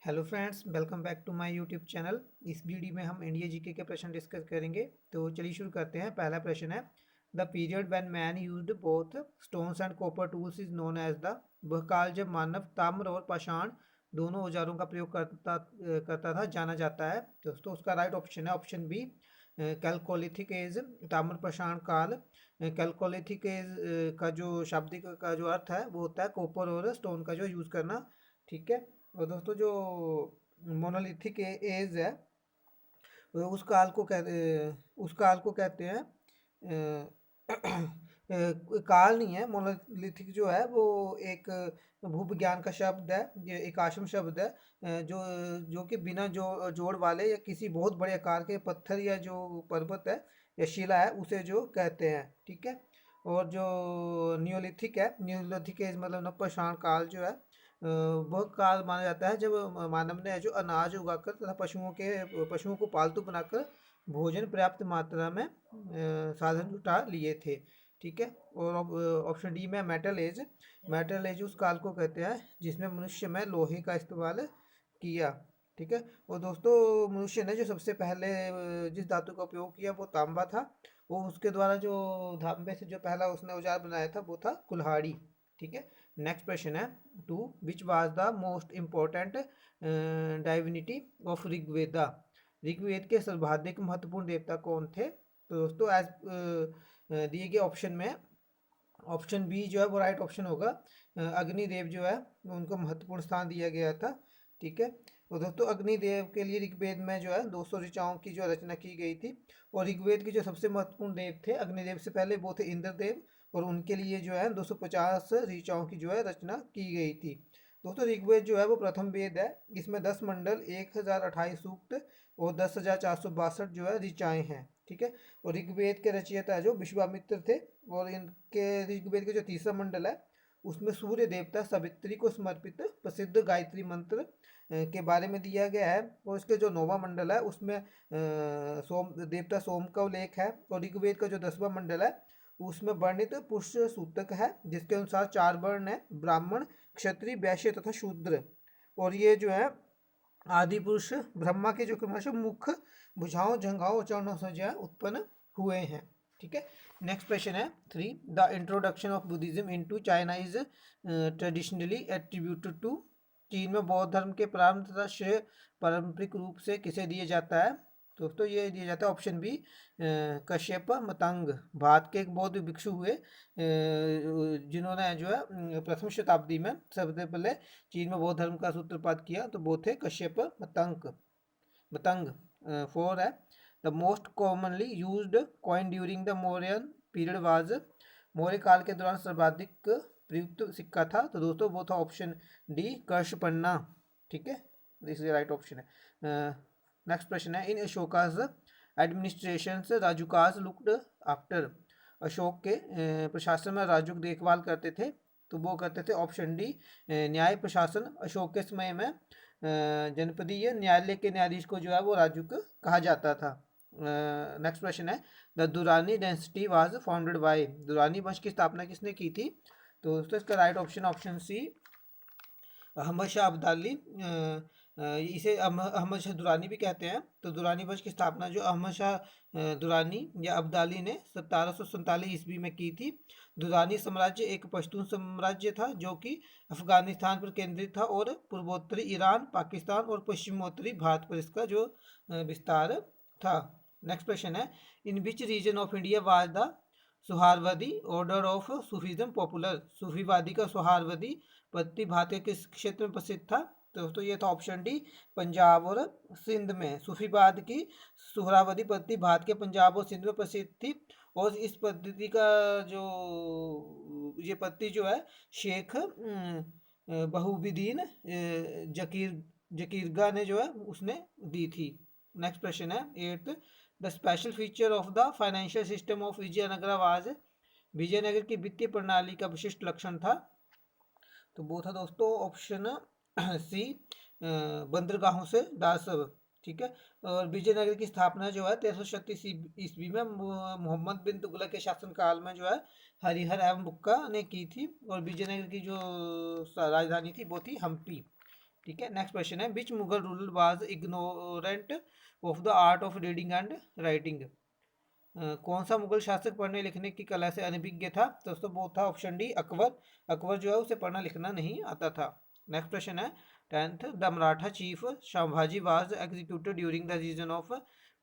Hello friends, welcome back to my YouTube channel. इस video में हम इंडिया जीके के प्रश्न डिस्कस करेंगे। तो चलिए शुरू करते हैं। पहला प्रश्न है, the period when man used both stones and copper tools is known as the. वह काल जब मानव ताम्र और पाषाण दोनों औजारों का प्रयोग करता था जाना जाता है। दोस्तों उसका राइट ऑप्शन है ऑप्शन बी, कैलकोलिथिक एज, ताम्र पाषाण काल। कैलकोलिथिक एज का जो शाब्दिक का जो अर्थ है वो होता है कॉपर और स्टोन का जो यूज़ करना। ठीक है। और दोस्तों जो मोनोलिथिक एज है उस काल को कहते हैं काल नहीं है। मोनोलिथिक जो है वो एक भूविज्ञान का शब्द है, ये एक आश्रम शब्द है। जो जो कि बिना जोड़ वाले या किसी बहुत बड़े आकार के पत्थर या जो पर्वत है या शिला है उसे जो कहते हैं। ठीक है। और जो नियोलिथिक है, नियोलिथिक एज मतलब नवपाषाण काल जो है वह काल माना जाता है जब मानव ने जो अनाज उगाकर तथा पशुओं को पालतू बनाकर भोजन पर्याप्त मात्रा में साधन जुटा लिए थे। ठीक है। और ऑप्शन डी में मेटल एज। मेटल एज उस काल को कहते हैं जिसमें मनुष्य में लोहे का इस्तेमाल किया। ठीक है। और दोस्तों मनुष्य ने जो सबसे पहले जिस धातु का उपयोग किया वो तांबा था। वो उसके द्वारा जो तांबे से जो पहला उसने औजार बनाया था वो था कुल्हाड़ी। ठीक है। नेक्स्ट क्वेश्चन है two, which was the most important divinity of Rigveda. Rigveda के सर्वाधिक महत्वपूर्ण देवता कौन थे? तो दोस्तों एज दिए गए ऑप्शन में ऑप्शन बी जो है वो राइट ऑप्शन होगा। अग्निदेव जो है उनको महत्वपूर्ण स्थान दिया गया था। ठीक है। और दोस्तों अग्निदेव के लिए ऋग्वेद में जो है 200 ऋचाओं की जो रचना की गई थी। और ऋग्वेद के जो सबसे महत्वपूर्ण देव थे अग्निदेव से पहले वो थे इंद्रदेव। और उनके लिए जो है 250 ऋचाओं की जो है रचना की गई थी। दोस्तों ऋग्वेद जो है वो प्रथम वेद है। इसमें 10 मंडल, 1028 सूक्त और 10,462 जो है ऋचाएं हैं। ठीक है। और ऋग्वेद के रचयिता जो विश्वामित्र थे। और इनके ऋग्वेद का जो तीसरा मंडल है उसमें सूर्य देवता सावित्री को समर्पित प्रसिद्ध गायत्री मंत्र के बारे में दिया गया है। और इसके जो नौवां मंडल है उसमें सोम देवता सोम का उल्लेख है। और ऋग्वेद का जो 10वां मंडल है उसमें वर्णित पुरुष सूतक है जिसके अनुसार 4 वर्ण है, ब्राह्मण, क्षत्रिय, वैश्य तथा शूद्र। और ये जो है आदि पुरुष ब्रह्मा के जो क्रमशः मुख, भुजाओं, जंघाओं और चरणों से जो है उत्पन्न हुए हैं। ठीक है। नेक्स्ट क्वेश्चन है three, the introduction of Buddhism into China is traditionally attributed to. चीन में बौद्ध धर्म के प्रारंभ तथा श्रेय पारंपरिक रूप से किसे दिया जाता है? दोस्तों ये दिया जाता है ऑप्शन बी, कश्यप मतंग। भारत के एक बौद्ध भिक्षु हुए जिन्होंने जो है प्रथम शताब्दी में सबसे पहले चीन में बौद्ध धर्म का सूत्रपात किया तो वो थे कश्यप मतंग। फोर है, the most commonly used coin during the Mauryan period was. Maurya काल के दौरान सर्वाधिक प्रयुक्त सिक्का था तो दोस्तों वो था ऑप्शन डी, कर्षपन्ना। ठीक है। दिस इज राइट ऑप्शन है। नेक्स्ट प्रश्न है, इन अशोकास एडमिनिस्ट्रेशन राजुकास लुक्ड आफ्टर। अशोक के प्रशासन में राजुक देखभाल करते थे तो वो करते थे ऑप्शन डी, न्याय प्रशासन। अशोक के समय में जनपदीय न्यायालय के न्यायाधीश को जो है वो राजुक कहा जाता था। नेक्स्ट क्वेश्चन है, the Durrani dynasty was founded by. Durrani वंश की स्थापना किसने की थी? तो दोस्तों इसका right option option C, Ahmad Shah Abdali. इसे अहमद शाह दुरानी भी कहते हैं। तो दुरानी वंश की स्थापना जो अहमद शाह दुरानी या अब्दाली ने 1747 ईस्वी में की थी। दुरानी साम्राज्य एक पश्तून साम्राज्य था जो कि अफगानिस्तान पर केंद्रित था और पूर्वोत्तरी ईरान, पाकिस्तान और पश्चिमोत्तरी भारत पर इसका जो विस्तार था। नेक्स्ट क्वेश्चन है, in which region of India was the Suhrawardi order of Sufism popular. सूफीवादी का सुहारवर्दी पद्धति भारत के किस क्षेत्र में प्रसिद्ध था? तो दोस्तों ये था ऑप्शन डी, पंजाब और सिंध में। सूफीवाद की सुहरावर्दी पद्धति भारत के पंजाब और सिंध में प्रसिद्ध थी। और इस पद्धति का जो ये पद्धति जो है शेख बहुबुद्दीन जकीरगा ने जो है उसने दी थी। नेक्स्ट क्वेश्चन है eighth, the special feature of the financial system of Vijayanagara was. Vijayanagar की वित्तीय प्रणाली का विशिष्ट लक्षण था तो वो था दोस्तों ऑप्शन सी, बंदरगाहों से दासव। ठीक है। और विजयनगर की स्थापना जो है 1336 ईस्वी में मोहम्मद बिन तुगलक के शासनकाल में जो है हरिहर एवं बुक्का ने की थी। और विजयनगर की जो राजधानी थी वो थी हम्पी। ठीक है। नेक्स्ट क्वेश्चन है, which Mughal ruler was ignorant of the art of reading and writing. कौन सा मुगल शासक पढ़ने लिखने की कला से अनभिज्ञ था? तो दोस्तों वो था ऑप्शन डी अकबर। अकबर जो है उसे पढ़ना लिखना नहीं आता था। नेक्स्ट क्वेश्चन है, 10th, the Maratha chief Sambhaji was executed during the reason of.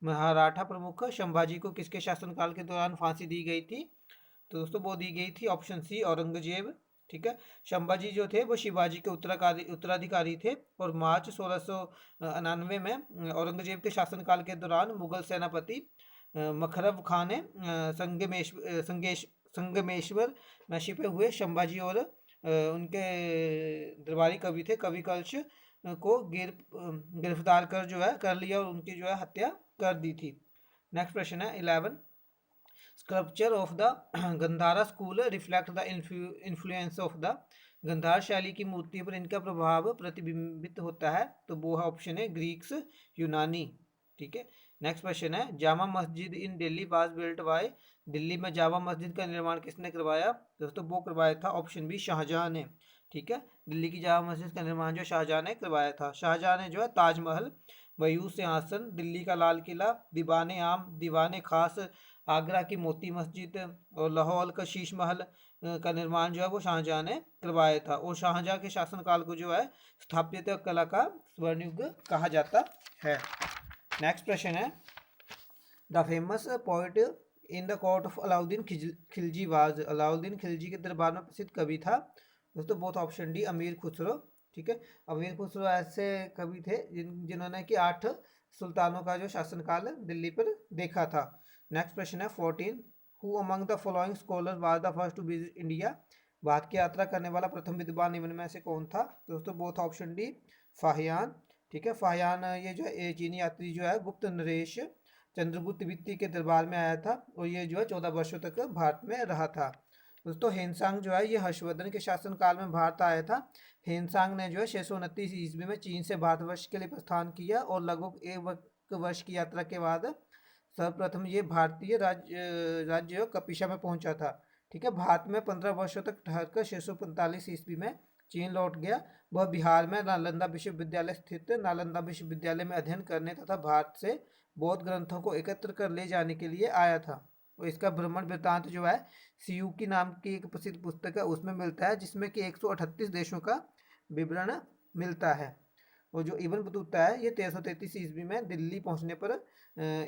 Maratha प्रमुख संभाजी को किसके शासनकाल के दौरान फांसी दी गई थी? तो दोस्तों वो दी गई थी ऑप्शन सी औरंगजेब। ठीक है। संभाजी जो थे वो शिवाजी के उत्तराधिकारी थे और मार्च 1699 में औरंगजेब के शासनकाल के दौरान मुगल सेनापति मखरब खान ने संगमेश्वर में छिपे हुए संभाजी और उनके दरबारी कवि थे कवि कलश को गिरफ्तार कर जो है कर लिया और उनकी जो है हत्या कर दी थी। नेक्स्ट क्वेश्चन है 11, sculpture of the Gandhara school reflect the influence of the. Gandhara शैली की मूर्ति पर इनका प्रभाव प्रतिबिंबित होता है। तो वो है ऑप्शन है ग्रीक्स, यूनानी। ठीक है। नेक्स्ट क्वेश्चन है, Jama Masjid in Delhi was built by. Delhi में जामा मस्जिद का निर्माण किसने करवाया? दोस्तों वो करवाया था ऑप्शन बी शाहजहां ने। ठीक है। दिल्ली की जामा मस्जिद का निर्माण जो शाहजहां ने करवाया था। शाहजहां ने जो है ताजमहल, मयूर सिंहासन, दिल्ली का लाल किला, दीवाने आम, दीवाने खास, आगरा की मोती मस्जिद और लाहौर का शीश महल का निर्माण जो है वो शाहजहां ने करवाया था। और शाहजहां के शासनकाल को जो है स्थापत्य कला का स्वर्ण युग कहा जाता है। नेक्स्ट प्रश्न है, the famous poet in the court of Alauddin Khilji was. Alauddin Khilji के दरबार में प्रसिद्ध कवि था। दोस्तों बोथ ऑप्शन डी अमीर खुसरो। ठीक है। अमीर खुसरो ऐसे कवि थे जिन्होंने कि 8 सुल्तानों का जो शासनकाल दिल्ली पर देखा था। नेक्स्ट क्वेश्चन है 14, who among the following scholar was the first to visit India. Bharat की यात्रा करने वाला प्रथम विद्वान निम्न में से कौन था? दोस्तों बोथ ऑप्शन डी फाहियान। ठीक है। फाहियान ये जो है चीनी यात्री जो है गुप्त नरेश चंद्रगुप्त द्वितीय के दरबार में आया था और ये जो है 14 वर्षों तक भारत में रहा था। दोस्तों हेनसांग जो है ये हर्षवर्धन के शासनकाल में भारत आया था। हेनसांग ने जो है 629 ईस्वी में चीन से भारतवर्ष के लिए प्रस्थान किया और लगभग एक वर्ष की यात्रा के बाद सर्वप्रथम ये भारतीय राज्य कपिशा में पहुंचा था। ठीक है। भारत में 15 वर्षों तक ठहरकर 645 ईस्वी में चीन लौट गया। वह बिहार में नालंदा विश्वविद्यालय स्थित नालंदा विश्वविद्यालय में अध्ययन करने तथा भारत से बौद्ध ग्रंथों को एकत्र कर ले जाने के लिए आया था। और इसका भ्रमण वृत्तांत जो है सीयूकी नाम की एक प्रसिद्ध पुस्तक है उसमें मिलता है, जिसमें कि 138 देशों का विवरण मिलता है। और जो इब्न बतूता है ये 1333 ईस्वी में दिल्ली पहुंचने पर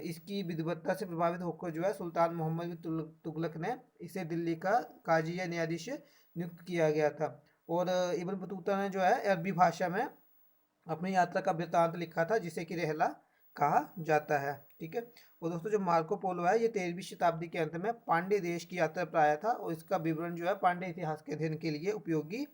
इसकी विद्वत्ता से प्रभावित होकर जो है सुल्तान मोहम्मद बिन तुगलक ने इसे दिल्ली का काजी या न्यायाधीश नियुक्त किया गया था। और इब्न बतूता ने जो है अरबी भाषा में अपनी यात्रा का वृत्तांत लिखा था जिसे कि रहला कहा जाता है। ठीक है। और दोस्तों जो मार्को पोलो है ये 13वीं शताब्दी के अंत में पांड्य देश की यात्रा पर आया था और इसका विवरण जो है पांड्य इतिहास के अध्ययन के लिए उपयोगी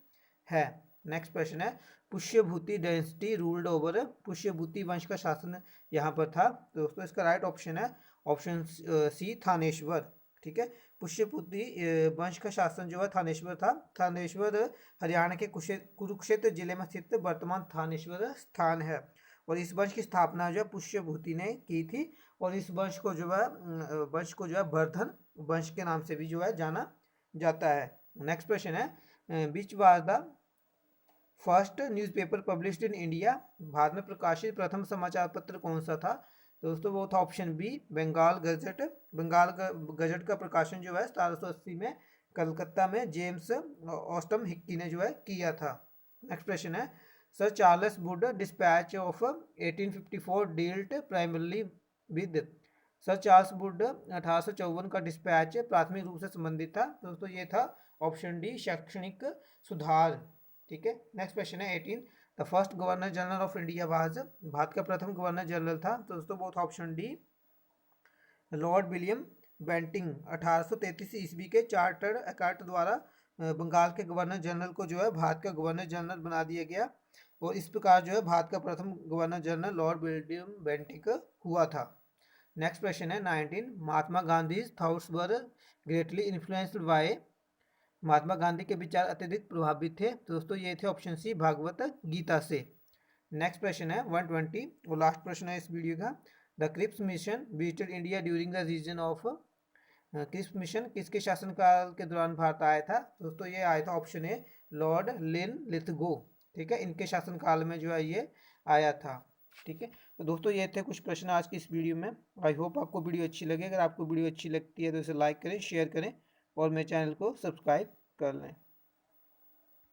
है। नेक्स्ट प्रश्न है, Pushyabhuti dynasty ruled over. Pushyabhuti वंश का शासन यहाँ पर था। तो दोस्तों इसका राइट ऑप्शन है ऑप्शन सी थानेश्वर। ठीक है। पुष्यभूति वंश का शासन जो है थानेश्वर था। थानेश्वर हरियाणा के कुरुक्षेत्र जिले में स्थित वर्तमान थानेश्वर स्थान है और इस वंश की स्थापना जो है पुष्यभूति ने की थी और इस वंश को जो है वर्धन वंश के नाम से भी जो है जाना जाता है। नेक्स्ट क्वेश्चन है, विच was the first newspaper published in India. Bharat में प्रकाशित प्रथम समाचार पत्र कौन सा था? दोस्तों वो था option B Bengal gazette. Bengal gazette का प्रकाशन जो है 1780 में कलकत्ता में जेम्स ऑस्टम हिक्की ने जो है किया था। नेक्स्ट क्वेश्चन है, sir Charles Wood despatch of 1854 dealt primarily with. Sir Charles Wood 1854 का डिस्पैच प्राथमिक रूप से संबंधित था। दोस्तों ये था ऑप्शन डी शैक्षणिक सुधार। ठीक है। नेक्स्ट क्वेश्चन है 18, the first governor general of India was. Bharat का प्रथम गवर्नर जनरल था। तो दोस्तों वो था option D Lord William Bentinck. 1833 ईस्वी के चार्टर्ड एक्ट द्वारा बंगाल के गवर्नर जनरल को जो है भारत का गवर्नर जनरल बना दिया गया और इस प्रकार जो है भारत का प्रथम governor general Lord William Bentinck हुआ था। नेक्स्ट क्वेश्चन है 19, Mahatma Gandhi thoughts were greatly influenced by. Mahatma Gandhi के विचार अत्यधिक प्रभावित थे। तो दोस्तों ये थे ऑप्शन सी भागवत गीता से। नेक्स्ट क्वेश्चन है 120 और लास्ट प्रश्न है इस वीडियो का, the Cripps mission visited India during the reason of. Cripps mission किसके शासनकाल के दौरान भारत आया था? दोस्तों ये आया था option A Lord Linlithgow. ठीक है, इनके शासनकाल में जो है ये आया था। ठीक है, तो दोस्तों ये थे कुछ प्रश्न आज की इस वीडियो में। आई होप आपको वीडियो अच्छी लगे। अगर आपको वीडियो अच्छी लगती है तो इसे लाइक करें, शेयर करें और मेरे चैनल को सब्सक्राइब कर लें।